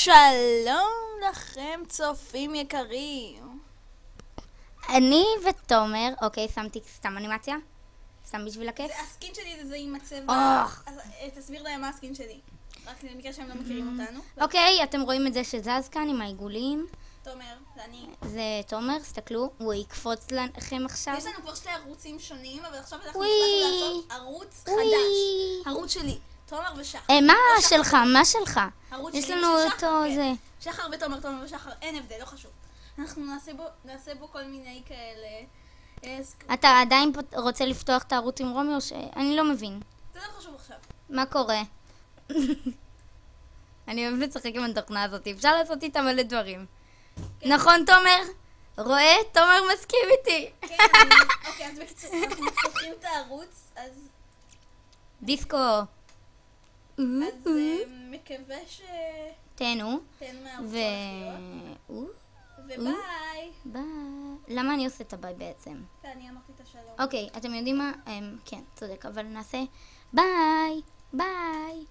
שלום לכם צופים יקרים. אני ותומר, אוקיי, שמתי סתם אנימציה, סתם בשביל הכיף. הסקין שלי זה עם הצבע. תסביר להם מה הסקין שלי, רק למקרה שהם לא מכירים אותנו. אוקיי, אתם רואים את זה שזז כאן עם העיגולים. תומר, זה אני. זה תומר, סתכלו, הוא יקפוץ לכם עכשיו. יש לנו כבר שתי ערוצים שונים, אבל עכשיו אנחנו וואי. החלטנו לעשות ערוץ חדש. ערוץ שלי, תומר ושחר. מה או שחר שלך? ותומר. מה שלך? ערוץ יש שלי לנו ושל שחר, אותו כן. זה. שחר ותומר, תומר ושחר, אין הבדל, לא חשוב. אנחנו נעשה בו כל מיני כאלה. אתה עדיין רוצה לפתוח את הערוץ עם רומי או אני לא מבין. זה לא חשוב עכשיו. מה קורה? אני אוהב לשחק עם התוכנה הזאת, אפשר לעשות איתה מלא דברים. נכון תומר? רואה? תומר מסכים איתי. כן, אוקיי, אז בקיצור, אנחנו פותחים את הערוץ, אז דיסקו. מקווה תהנו. שתהנו מהערוץ ו... הולך וביי. ביי. למה אני עושה את הביי בעצם? ואני אמרתי את השלום. אוקיי, אתם יודעים מה? כן, צודק, אבל נעשה ביי. ביי.